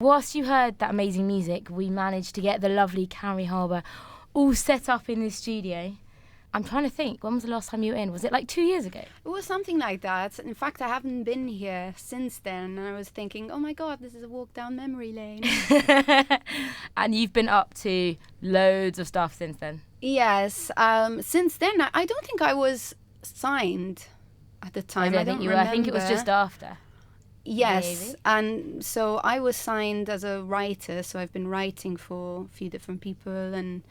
whilst you heard that amazing music, we managed to get the lovely Carrie Haber all set up in the studio. I'm trying to think, when was the last time you were in? Was it like 2 years ago? It was something like that. In fact, I haven't been here since then. And I was thinking, oh my God, this is a walk down memory lane. And you've been up to loads of stuff since then? Yes. Since then, I don't think I was signed at the time. I don't think you were. I think it was just after. Yes. Maybe. And so I was signed as a writer. So I've been writing for a few different people and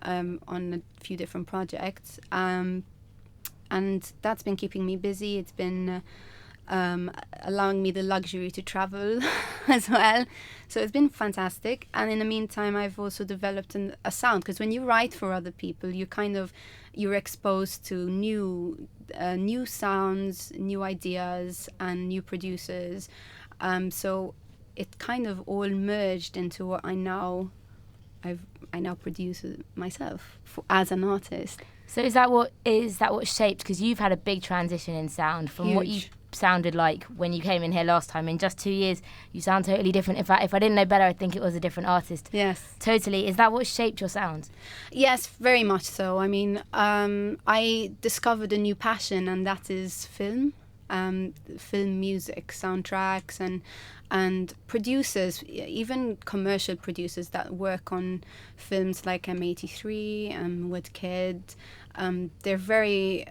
on a few different projects. And that's been keeping me busy. It's been allowing me the luxury to travel as well. So it's been fantastic. And in the meantime, I've also developed a sound, because when you write for other people, you're exposed to new sounds, new ideas, and new producers. So it kind of all merged into what I now produce myself as an artist. So is that what shaped? Because you've had a big transition in sound from Huge. What you sounded like when you came in here last time. In just 2 years, you sound totally different. In fact, if I didn't know better, I'd think it was a different artist. Yes. Totally. Is that what shaped your sound? Yes, very much so. I mean, I discovered a new passion, and that is film music, soundtracks, and producers, even commercial producers that work on films like M83, with Kid. They're very...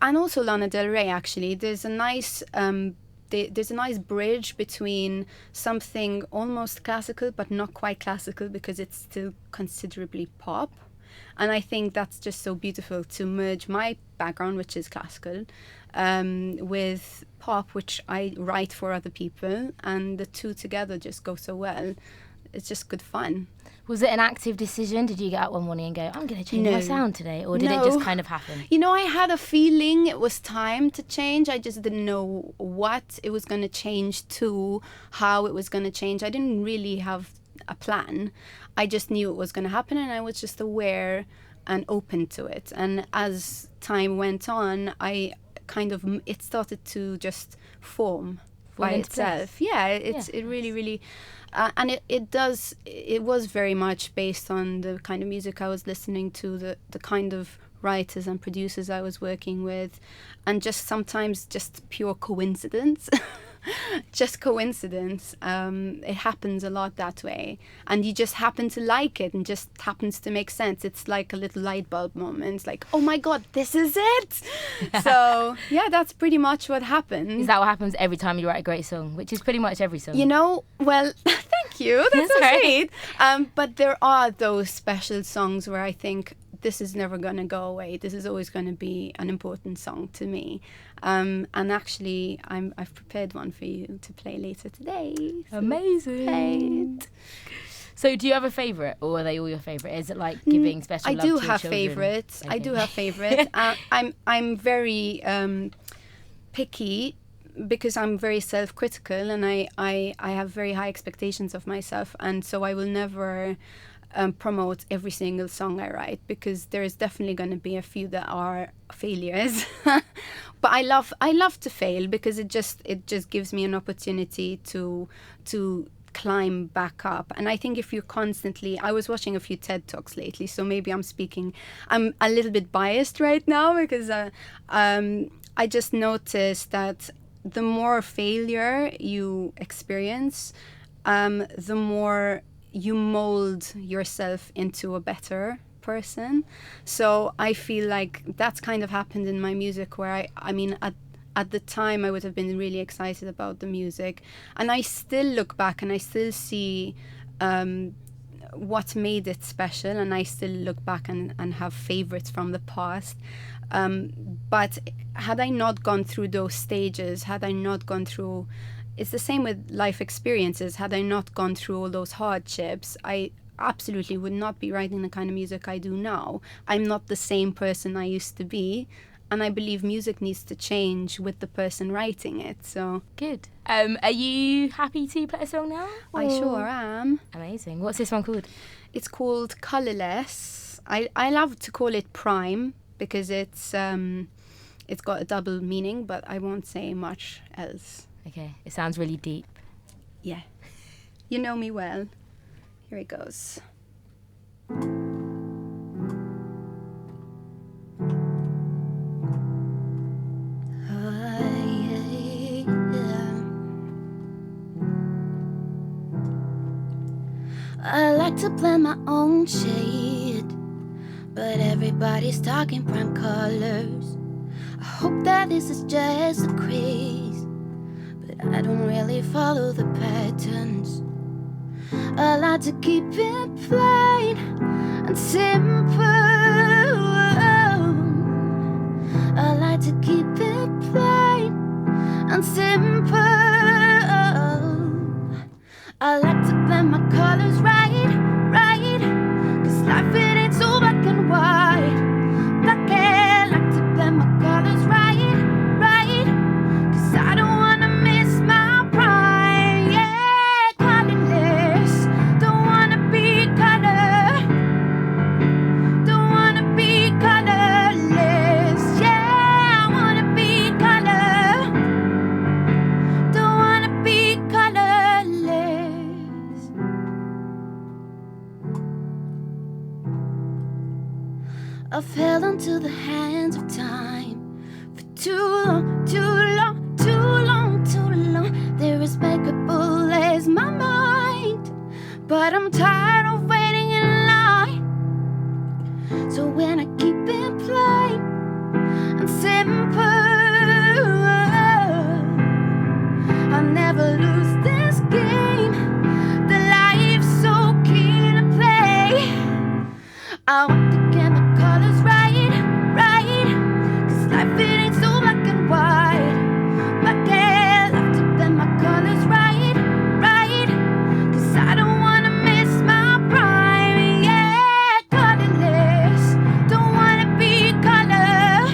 and also Lana Del Rey, actually. There's a nice bridge between something almost classical but not quite classical, because it's still considerably pop. And I think that's just so beautiful, to merge my background, which is classical, with pop, which I write for other people, and the two together just go so well. It's just good fun. Was it an active decision? Did you get up one morning and go, I'm going to change my sound today? Or did it just kind of happen? You know, I had a feeling it was time to change. I just didn't know what it was going to change to, how it was going to change. I didn't really have a plan. I just knew it was going to happen, and I was just aware and open to it. And as time went on, it started to just form by itself. Yeah, it really, really... and it was very much based on the kind of music I was listening to, the kind of writers and producers I was working with, and just sometimes just pure coincidence. Just coincidence. It happens a lot that way, and you just happen to like it, and just happens to make sense. It's like a little light bulb moment. It's like, oh my God, this is it. So yeah, that's pretty much what happened. Is that what happens every time you write a great song? Which is pretty much every song. You know, well, thank you. That's so sweet. But there are those special songs where I think, this is never going to go away. This is always going to be an important song to me. And actually, I've prepared one for you to play later today. So amazing. So do you have a favourite, or are they all your favourite? Is it like giving special love to your children? Favorites. Okay. I do have favourites. I'm very picky, because I'm very self-critical, and I have very high expectations of myself, and so I will never... promote every single song I write, because there is definitely going to be a few that are failures. But I love to fail, because it just gives me an opportunity to climb back up. And I think if you're constantly... I was watching a few TED Talks lately, so maybe I'm a little bit biased right now, because I just noticed that the more failure you experience, the more you mold yourself into a better person. So I feel like that's kind of happened in my music, where I mean at the time I would have been really excited about the music, and I still look back and I still see what made it special, and I still look back and have favorites from the past. But had I not gone through those stages, had I not gone through... It's the same with life experiences. Had I not gone through all those hardships, I absolutely would not be writing the kind of music I do now. I'm not the same person I used to be, and I believe music needs to change with the person writing it. So good. Are you happy to play a song now? I sure am. Amazing. What's this one called? It's called Colourless. I love to call it Prime, because it's got a double meaning, but I won't say much else. Okay, it sounds really deep. Yeah. You know me well. Here it goes. I like to blend my own shade, but everybody's talking prime colors. I hope that this is just a craze, but I don't really follow the patterns. I like to keep it plain and simple. I like to keep it plain and simple. I like to blend my colors right, right, 'cause life it ain't so black and white. Black and like to blend my colors right, right, 'cause I don't wanna miss my prime. Yeah, colorless, don't wanna be color. Don't wanna be colorless. Yeah, I wanna be color. Don't wanna be colorless. I fell into the hands of time for too long, too long, too long, too long. They're as impeccable as my mind, but I'm tired of waiting in line. So when I keep it plain and simple, I'll never lose this game. The life's so keen to play. I want to get my colors right, right, 'cause life it ain't so black and white. Black and love to blend my colors right, right, 'cause I don't wanna miss my prime. Yeah, colorless, don't wanna be color.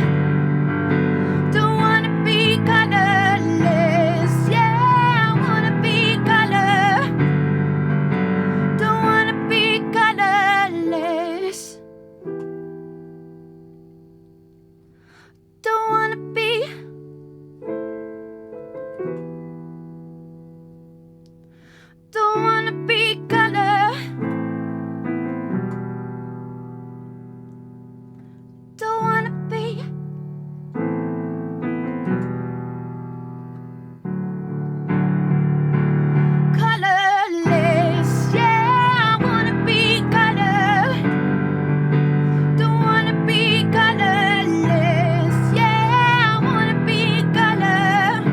Don't wanna be colorless. Yeah, I wanna be color. Don't wanna be colorless. Don't wanna be. Don't wanna be color. Don't wanna be. Colorless. Yeah, I wanna be color. Don't wanna be colorless. Yeah, I wanna be color.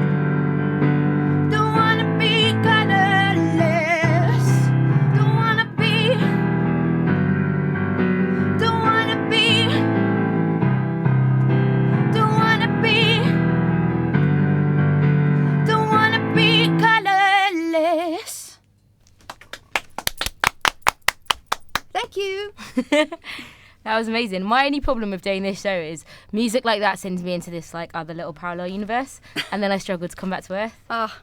Don't wanna be colorless. Don't wanna be. Don't wanna be. Don't wanna be. Don't wanna be colorless. Thank you. That was amazing. My only problem with doing this show is music like that sends me into this like other little parallel universe, and then I struggle to come back to earth. Ah,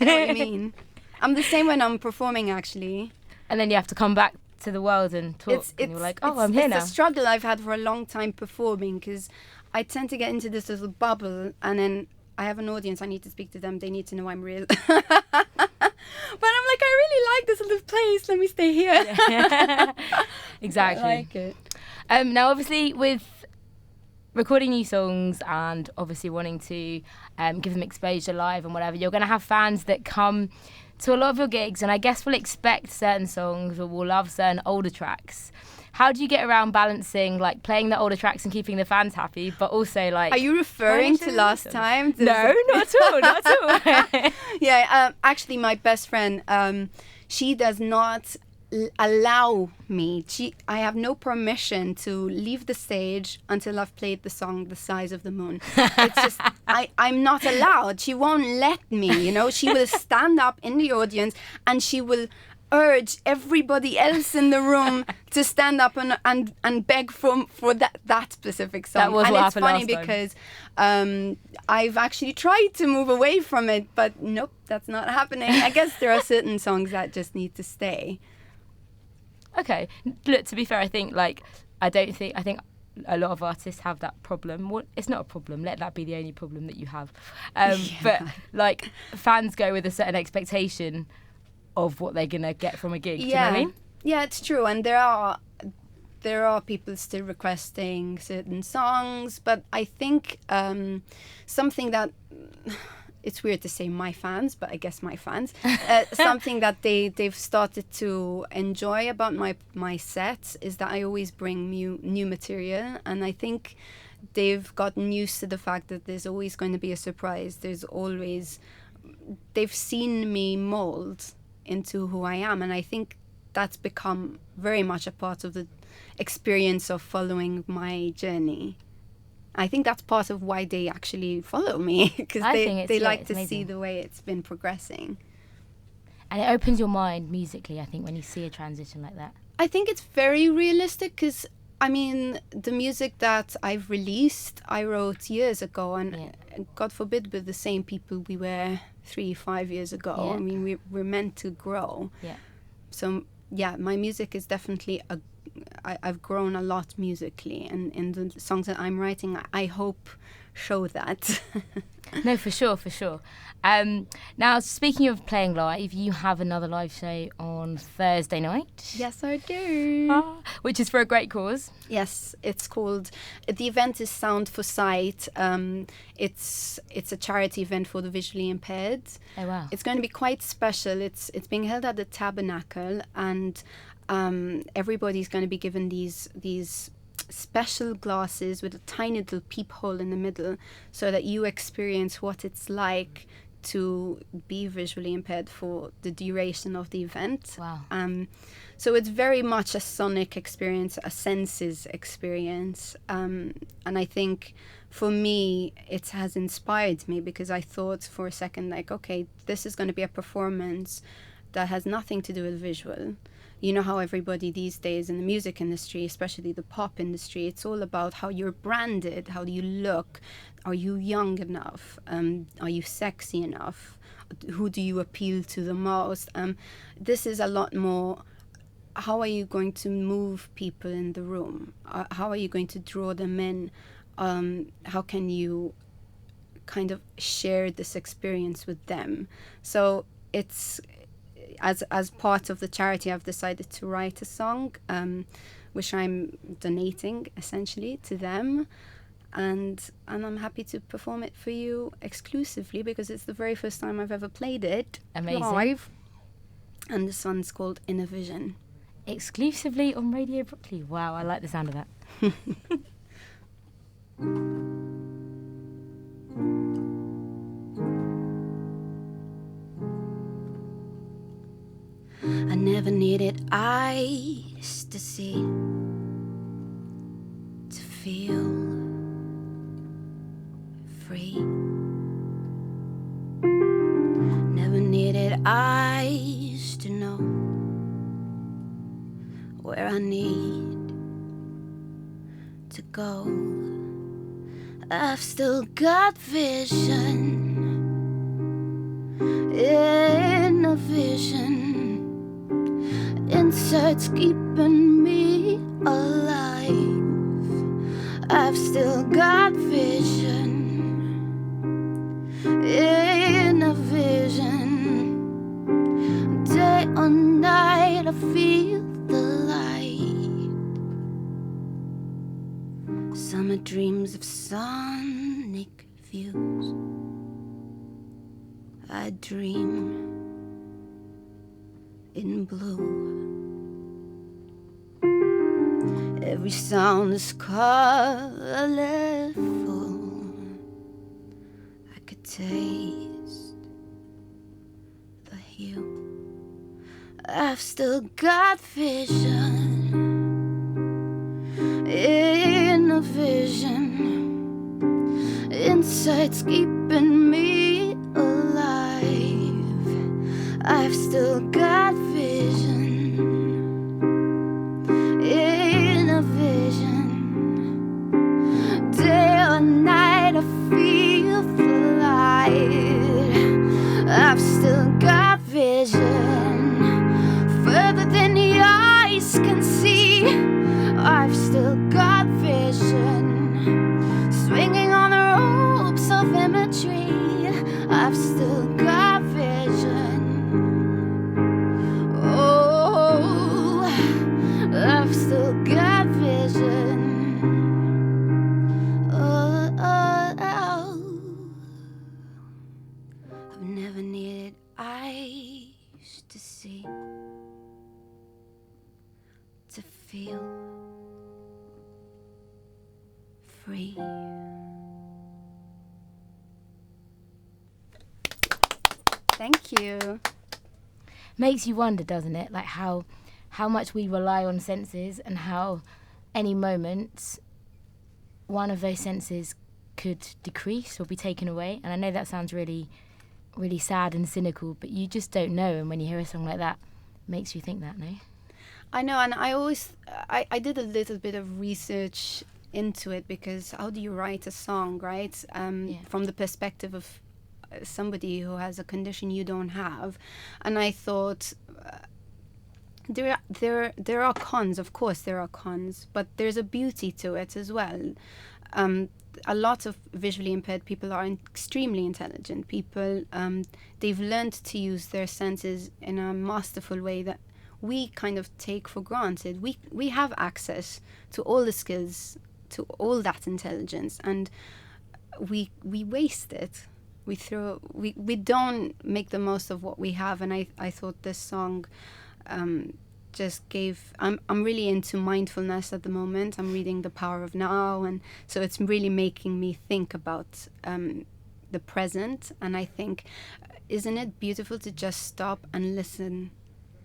I know what you mean. I'm the same when I'm performing, actually. And then you have to come back to the world and talk. And you're like, oh, I'm here now. It's a struggle I've had for a long time performing, because I tend to get into this little bubble, and then I have an audience. I need to speak to them. They need to know I'm real. But I'm like, I really like this little place. Let me stay here. Yeah. Exactly. I like it. Now, obviously, with recording new songs and obviously wanting to give them exposure live and whatever, you're going to have fans that come to a lot of your gigs, and I guess will expect certain songs or will love certain older tracks. How do you get around balancing like playing the older tracks and keeping the fans happy, but also like... Are you referring to last time? No, not at all, not at all. Yeah, actually my best friend, she does not allow me. I have no permission to leave the stage until I've played the song The Size of the Moon. It's just, I'm not allowed. She won't let me, you know. She will stand up in the audience and she will urge everybody else in the room to stand up and beg for that specific song. That was and what it's happened funny last time. because I've actually tried to move away from it, but nope, that's not happening. I guess there are certain songs that just need to stay. Okay. Look, to be fair, I think a lot of artists have that problem. Well, it's not a problem. Let that be the only problem that you have. But like fans go with a certain expectation of what they're gonna get from a gig. Do you know what I mean? Yeah, it's true. And there are people still requesting certain songs, but I think something that it's weird to say my fans, but I guess my fans, something that they've started to enjoy about my sets is that I always bring new material, and I think they've gotten used to the fact that there's always going to be a surprise. They've seen me mold into who I am, and I think that's become very much a part of the experience of following my journey. I think that's part of why they actually follow me, because they like to see the way it's been progressing. And it opens your mind musically, I think, when you see a transition like that. I think it's very realistic, because I mean, the music that I've released, I wrote years ago, and God forbid with the same people we were 3-5 years ago. Yeah. I mean, we're meant to grow. Yeah. So yeah, my music is definitely I've grown a lot musically, and in the songs that I'm writing, I hope show that. No, for sure. Now, speaking of playing live, you have another live show on Thursday night. Yes, I do. Which is for a great cause. Yes, it's called, the event is Sound for Sight. It's a charity event for the visually impaired. Oh, wow. It's going to be quite special. It's being held at the Tabernacle, and everybody's going to be given these special glasses with a tiny little peephole in the middle, so that you experience what it's like to be visually impaired for the duration of the event. Wow. So it's very much a sonic experience, a senses experience. And I think for me, it has inspired me, because I thought for a second, like, okay, this is going to be a performance that has nothing to do with visual. You know how everybody these days in the music industry, especially the pop industry, it's all about how you're branded, how do you look, are you young enough, are you sexy enough, who do you appeal to the most. This is a lot more, how are you going to move people in the room? How are you going to draw them in? How can you kind of share this experience with them? So it's, as part of the charity, I've decided to write a song, which I'm donating essentially to them, and I'm happy to perform it for you exclusively, because it's the very first time I've ever played it live. And this one's called Inner Vision. Exclusively on Radio Brockley. Wow, I like the sound of that. I never needed eyes to see, to feel free. Never needed eyes to know where I need to go. I've still got vision, inner vision. Insights keeping me alive. I've still got vision, inner vision. Day or night I feel the light. Summer dreams of sonic views. I dream in blue. Every sound is colorful. I could taste the hue. I've still got vision, inner vision. Insights keeping me alive. I've still got vision, inner vision. Day or night I feel the light. I've still got vision, further than the eyes can see. I've still got vision. feel free. Thank you. Makes you wonder, doesn't it? Like how much we rely on senses and how any moment one of those senses could decrease or be taken away. And I know that sounds really, really sad and cynical, but you just don't know. And when you hear a song like that, it makes you think that, no? I know, and I did a little bit of research into it, because how do you write a song, right? From the perspective of somebody who has a condition you don't have. And I thought there are cons, of course there are cons, but there's a beauty to it as well. A lot of visually impaired people are extremely intelligent people. They've learned to use their senses in a masterful way that we kind of take for granted. We have access to all the skills, to all that intelligence, and we waste it. We don't make the most of what we have. And I thought this song just gave. I'm really into mindfulness at the moment. I'm reading The Power of Now, and so it's really making me think about the present. And I think, isn't it beautiful to just stop and listen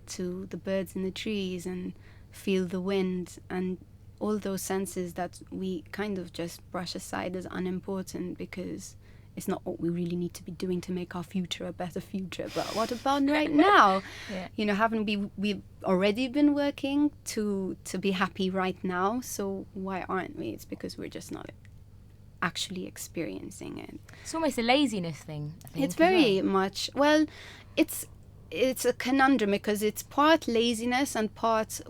to the birds in the trees and feel the wind and all those senses that we kind of just brush aside as unimportant, because it's not what we really need to be doing to make our future a better future. But what about right now? Yeah. You know, haven't we've already been working to be happy right now? So why aren't we? It's because we're just not actually experiencing it. It's almost a laziness thing, I think. It's very much, well, it's a conundrum, because it's part laziness and part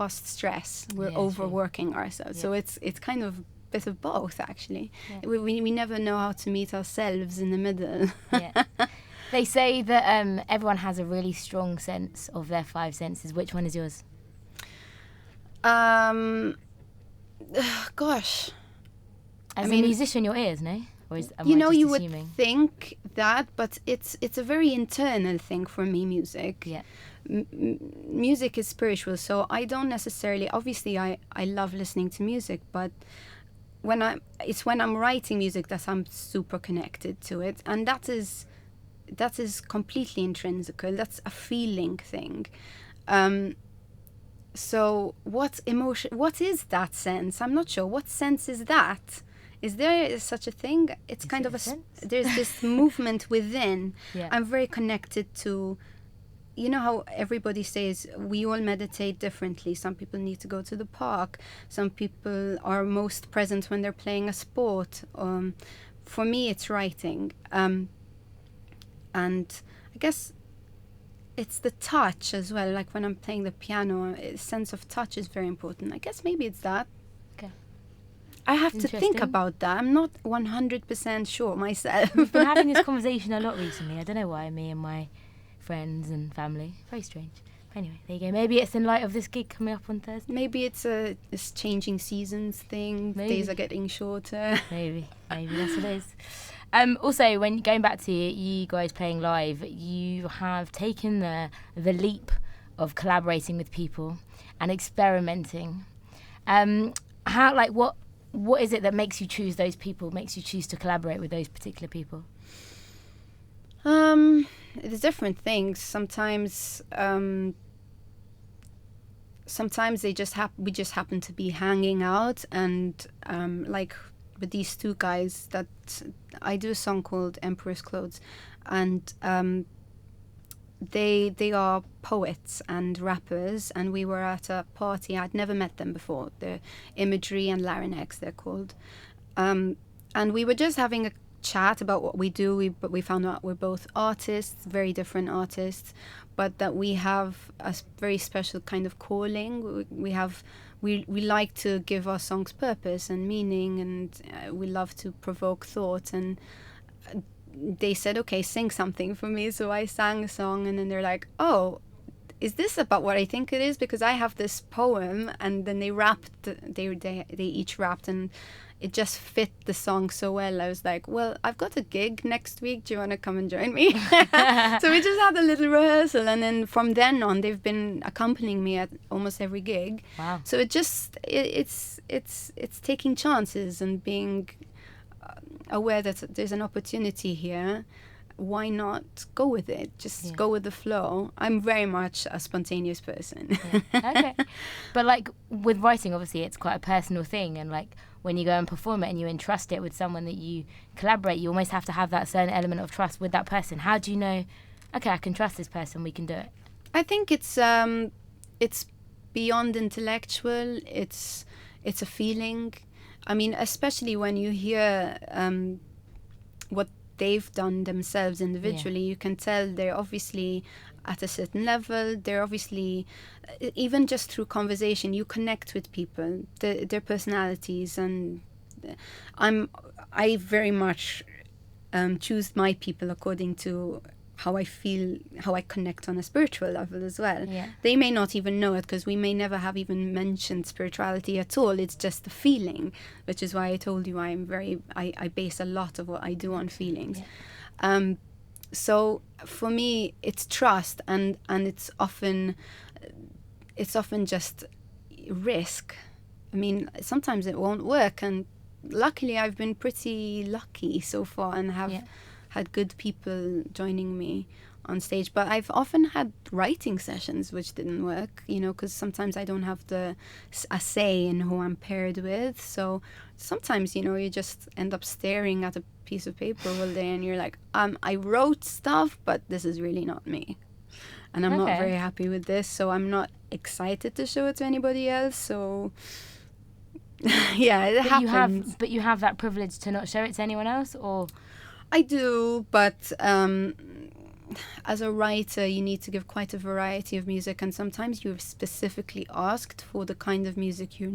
stress. We're overworking ourselves. So it's kind of bit of both, actually. Yeah. We never know how to meet ourselves in the middle. Yeah. They say that everyone has a really strong sense of their five senses. Which one is yours? Gosh. As a musician, your ears, no? Or is, you assuming? Would think that, but it's a very internal thing for me, music. Yeah. Music is spiritual, so I don't necessarily, obviously I love listening to music, but when I'm writing music that I'm super connected to it, and that is completely intrinsical. That's a feeling thing. So what is that sense? I'm not sure. What sense is that? Is there such a thing? It's kind of there's this movement within. Yeah. I'm very connected to, you know how everybody says we all meditate differently. Some people need to go to the park. Some people are most present when they're playing a sport. For me, it's writing. And I guess it's the touch as well. Like when I'm playing the piano, a sense of touch is very important. I guess maybe it's that. Okay. I have to think about that. I'm not 100% sure myself. We've been having this conversation a lot recently. I don't know why, me and my friends and family. Very strange. Anyway, there you go. Maybe it's in light of this gig coming up on Thursday. Maybe it's this changing seasons thing. Maybe. Days are getting shorter. Maybe that's what it is. Also, when going back to you guys playing live, you have taken the leap of collaborating with people and experimenting. What is it that makes you choose those people? Makes you choose to collaborate with those particular people? There's different things. Sometimes they we just happen to be hanging out, and like with these two guys that I do a song called Emperor's Clothes, and they are poets and rappers, and we were at a party. I'd never met them before. They're Imagery and Larynx, they're called, and we were just having a chat about what we do. But we found out we're both artists, very different artists, but that we have a very special kind of calling. We like to give our songs purpose and meaning, and we love to provoke thought. And they said, okay, sing something for me. So I sang a song, and then they're like, oh, is this about what I think it is? Because I have this poem. And then they rapped, they each rapped, and it just fit the song so well. I was like, well, I've got a gig next week. Do you want to come and join me? So we just had a little rehearsal, and then from then on, they've been accompanying me at almost every gig. Wow. So it's taking chances and being aware that there's an opportunity here. Why not go with it? Just go with the flow. I'm very much a spontaneous person. Okay. But like with writing, obviously it's quite a personal thing, and like when you go and perform it and you entrust it with someone that you collaborate, you almost have to have that certain element of trust with that person. How do you know, okay, I can trust this person, we can do it? I think it's beyond intellectual. It's a feeling. I mean, especially when you hear what they've done themselves individually, you can tell they're obviously at a certain level. They're obviously, even just through conversation, you connect with people, their personalities, and I very much choose my people according to how I feel, how I connect on a spiritual level as well. Yeah. They may not even know it, because we may never have even mentioned spirituality at all. It's just a feeling, which is why I told you I base a lot of what I do on feelings. Yeah. So for me, it's trust, and it's often just risk. I mean, sometimes it won't work, and luckily I've been pretty lucky so far and have had good people joining me on stage. But I've often had writing sessions which didn't work, because sometimes I don't have a say in who I'm paired with. So sometimes, you just end up staring at a piece of paper all day and you're like, I wrote stuff, but this is really not me. And I'm not very happy with this, so I'm not excited to show it to anybody else. So yeah, it happens. But you have that privilege to not show it to anyone else, or? I do, but as a writer, you need to give quite a variety of music, and sometimes you're specifically asked for the kind of music you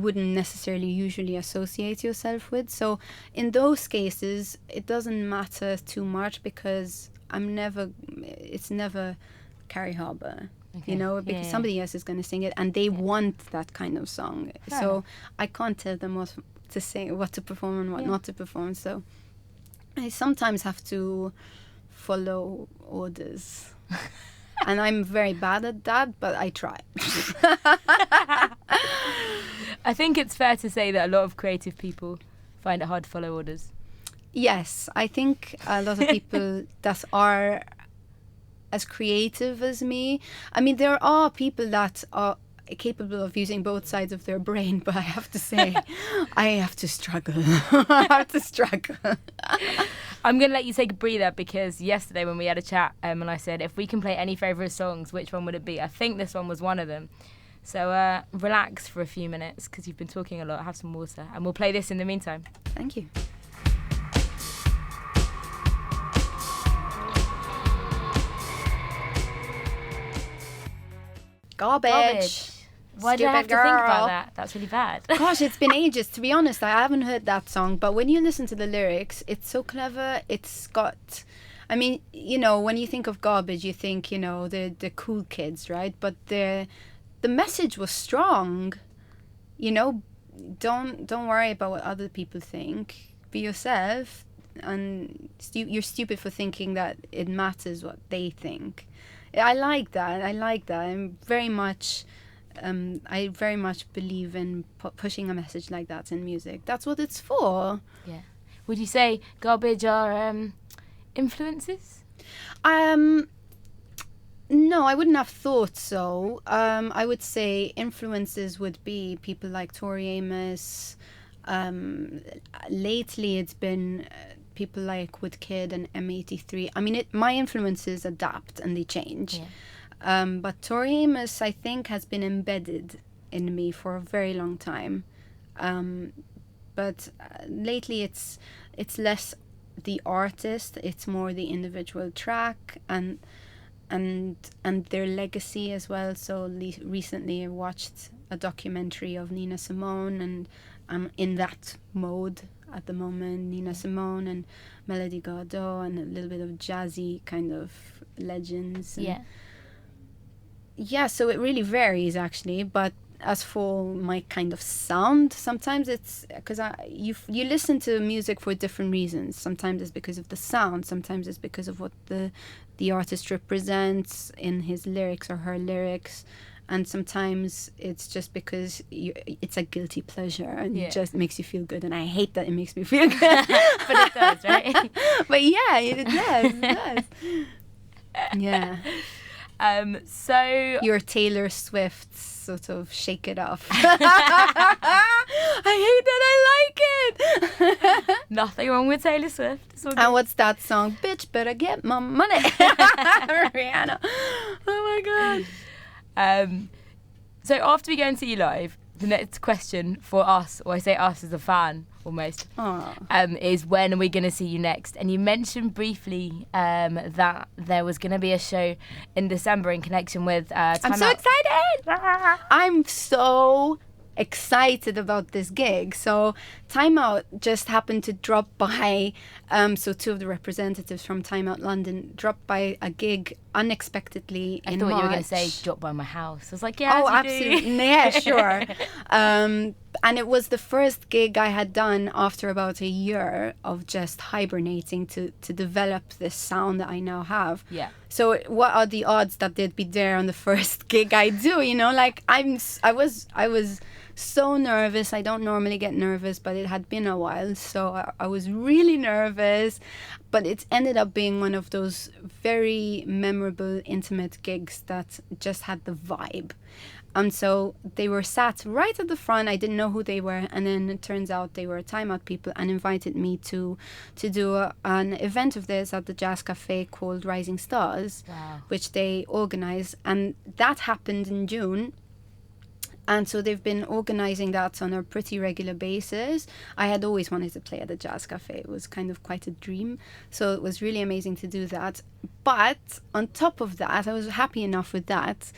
wouldn't necessarily usually associate yourself with. So in those cases, it doesn't matter too much, because it's never Carrie Haber. Because somebody else is going to sing it, and they want that kind of song. So I can't tell them what to sing, what to perform and what not to perform. So I sometimes have to follow orders. And I'm very bad at that, but I try. I think it's fair to say that a lot of creative people find it hard to follow orders. Yes, I think a lot of people that are as creative as me. I mean, there are people that are capable of using both sides of their brain, but I have to say, I have to struggle. I'm going to let you take a breather, because yesterday when we had a chat, and I said, if we can play any favourite songs, which one would it be? I think this one was one of them. So relax for a few minutes, because you've been talking a lot. Have some water, and we'll play this in the meantime. Thank you. Garbage. Why do I have to think about that? That's really bad. Gosh, it's been ages. To be honest, I haven't heard that song. But when you listen to the lyrics, it's so clever. It's got... I mean, when you think of Garbage, you think, the cool kids, right? But the message was strong. Don't worry about what other people think. Be yourself. And you're stupid for thinking that it matters what they think. I like that. I'm very much... I very much believe in pushing a message like that in music. That's what it's for. Yeah. Would you say Garbage are influences? No, I wouldn't have thought so. I would say influences would be people like Tori Amos. Lately, it's been people like Woodkid and M83. I mean, my influences adapt and they change. Yeah. But Tori Amos, I think, has been embedded in me for a very long time. But lately it's less the artist, it's more the individual track and their legacy as well. So recently I watched a documentary of Nina Simone, and I'm in that mode at the moment. Nina Simone and Melody Gardot and a little bit of jazzy kind of legends. Yeah, so it really varies actually, but as for my kind of sound, sometimes it's because you listen to music for different reasons. Sometimes it's because of the sound. Sometimes it's because of what the artist represents in his lyrics or her lyrics. And sometimes it's just because it's a guilty pleasure and it just makes you feel good. And I hate that it makes me feel good. But it does, right? But yeah, it does. It does. Yeah. So your Taylor Swift sort of shake it off. I hate that I like it. Nothing wrong with Taylor Swift. It's all good. And what's that song? Bitch, better get my money. Rihanna. Oh my God. So after we go and see you live, the next question for us, or I say us as a fan almost, is when are we going to see you next? And you mentioned briefly that there was going to be a show in December in connection with Time I'm so Out. excited. I'm so excited about this gig. So Time Out just happened to drop by, so two of the representatives from Time Out London dropped by a gig unexpectedly in March. I thought you were going to say drop by my house. I was like, yeah, oh, as you absolutely. do. Yeah, sure. And it was the first gig I had done after about a year of just hibernating to develop this sound that I now have. Yeah. So what are the odds that they'd be there on the first gig I do? You know, like I was so nervous. I don't normally get nervous, but it had been a while, so I was really nervous. But it ended up being one of those very memorable, intimate gigs that just had the vibe. And so they were sat right at the front. I didn't know who they were, and then it turns out they were Time Out people and invited me to do an event of this at the Jazz Cafe called Rising Stars, which they organize, and that happened in June. And so they've been organizing that on a pretty regular basis. I had always wanted to play at the Jazz Cafe. It was kind of quite a dream. So it was really amazing to do that. But on top of that, I was happy enough with that.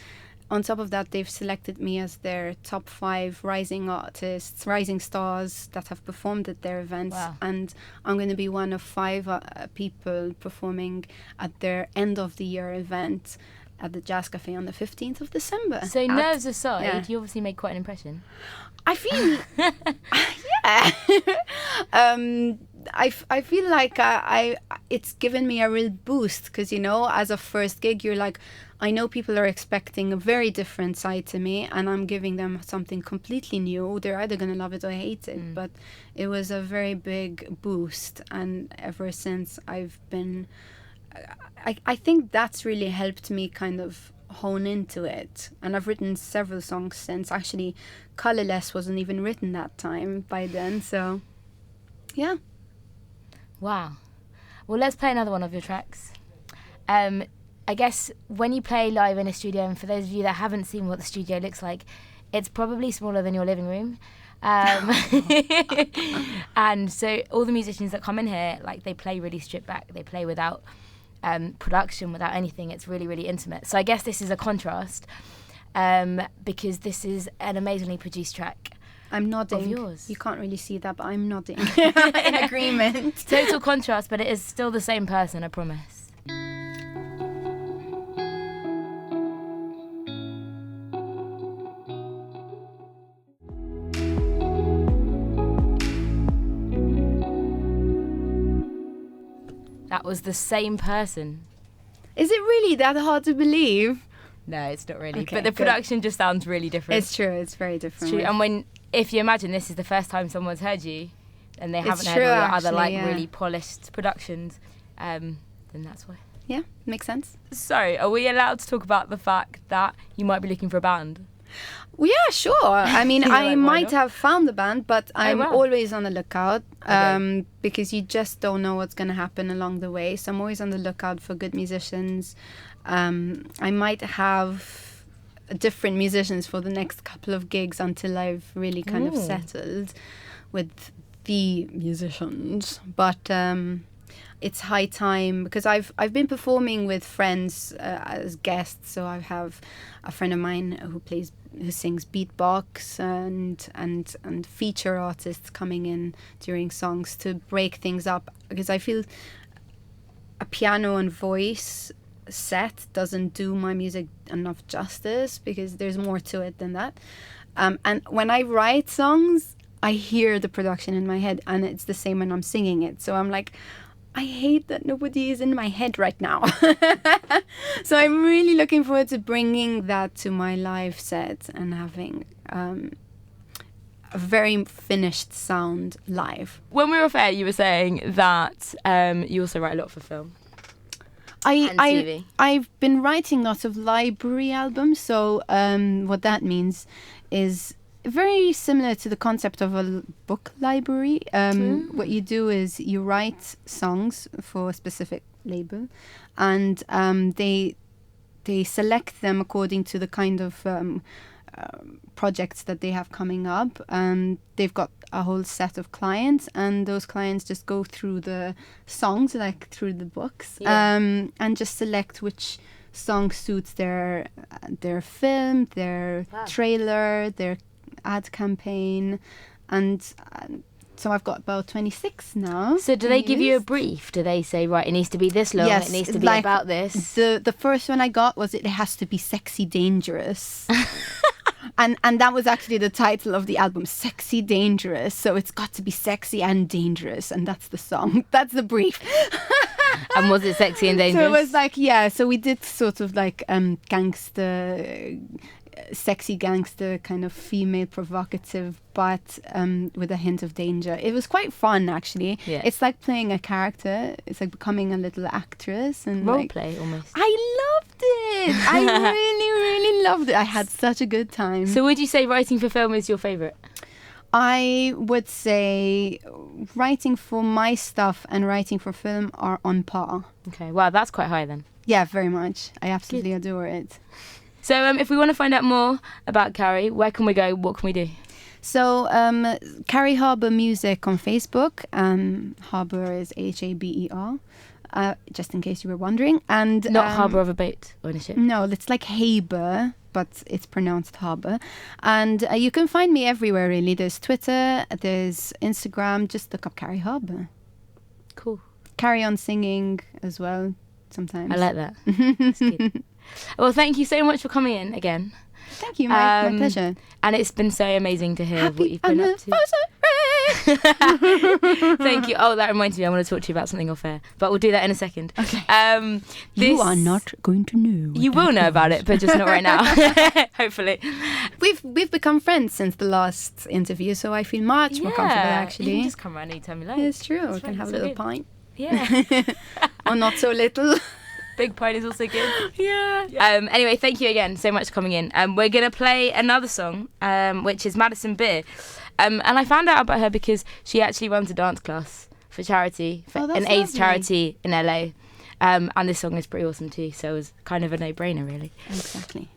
On top of that, they've selected me as their top 5 rising artists, rising stars that have performed at their events. Wow. And I'm going to be one of 5 people performing at their end of the year event at the Jazz Cafe on the 15th of December. So nerves aside, you obviously made quite an impression. I feel, I feel like it's given me a real boost because, you know, as a first gig, you're like, I know people are expecting a very different side to me and I'm giving them something completely new. They're either going to love it or hate it. But it was a very big boost. And ever since I've been... I think that's really helped me kind of hone into it. And I've written several songs since. Actually, Colourless wasn't even written that time by then. So, yeah. Wow. Well, let's play another one of your tracks. I guess when you play live in a studio, and for those of you that haven't seen what the studio looks like, it's probably smaller than your living room. And so all the musicians that come in here, like, they play really stripped back. They play without production, without anything. It's really, really intimate. So I guess this is a contrast because this is an amazingly produced track. I'm nodding. Of yours. You can't really see that, but I'm nodding in agreement. Total contrast, but it is still the same person, I promise. That was the same person. Is it really that hard to believe? No, it's not really. Okay, but the good. production just sounds really different. It's true. It's very different. It's true. And if you imagine this is the first time someone's heard you, and they haven't heard true, all your other actually, really polished productions, then that's why. Yeah, makes sense. So, are we allowed to talk about the fact that you might be looking for a band? Well, yeah, sure. I mean, You're I like, why might not? have found the band, but I'm wow. always on the lookout Okay. because you just don't know what's going to happen along the way. So I'm always on the lookout for good musicians. I might have different musicians for the next couple of gigs until I've really kind of settled with the musicians. But it's high time because I've been performing with friends as guests. So I have a friend of mine who sings beatbox and feature artists coming in during songs to break things up, because I feel a piano and voice set doesn't do my music enough justice because there's more to it than that. And when I write songs, I hear the production in my head, and it's the same when I'm singing it. So I'm like, I hate that nobody is in my head right now. So I'm really looking forward to bringing that to my live set and having a very finished sound live. When we were off air, you were saying that you also write a lot for film. And TV. I've been writing lots of library albums. So what that means is very similar to the concept of a book library. What you do is you write songs for a specific label, and they select them according to the kind of projects that they have coming up. They've got a whole set of clients, and those clients just go through the songs, like through the books, and just select which song suits their film, their trailer, their ad campaign, and so I've got about 26 now. So do they give you a brief? Do they say, right, it needs to be this long, yes, it needs to be about this? The first one I got was it has to be sexy dangerous. And that was actually the title of the album, Sexy Dangerous. So it's got to be sexy and dangerous, and that's the song. That's the brief. And was it sexy and dangerous? So it was like, so we did sort of like gangster, sexy gangster, kind of female provocative, but with a hint of danger. It was quite fun, actually. Yeah. It's like playing a character. It's like becoming a little actress. And role play, almost. I loved it. I really, really loved it. I had such a good time. So would you say writing for film is your favourite? I would say writing for my stuff and writing for film are on par. Okay, wow, that's quite high then. Yeah, very much. I absolutely adore it. So if we want to find out more about Carrie, where can we go? What can we do? So Carrie Haber Music on Facebook. Haber is Haber. Just in case you were wondering. And not harbour of a boat or a ship? No, it's like Haber, but it's pronounced Haber. And you can find me everywhere, really. There's Twitter, there's Instagram. Just look up Carrie Haber. Cool. Carry on singing as well, sometimes. I like that. That's good. Well, thank you so much for coming in again. Thank you, my pleasure. And it's been so amazing to hear what you've been up to. Thank you. Oh, that reminds me, I want to talk to you about something off air, but we'll do that in a second. Okay. You are not going to know. You will know about it, but just not right now. Hopefully. We've become friends since the last interview, so I feel much more comfortable, actually. You can just come around anytime you like. It's true. We can have a little pint. Yeah. Or not so little. Big pint is also good. Yeah. Anyway, thank you again so much for coming in. We're going to play another song, which is Madison Beer. And I found out about her because she actually runs a dance class for charity, for an AIDS charity in LA. And this song is pretty awesome too, so it was kind of a no-brainer, really. Exactly.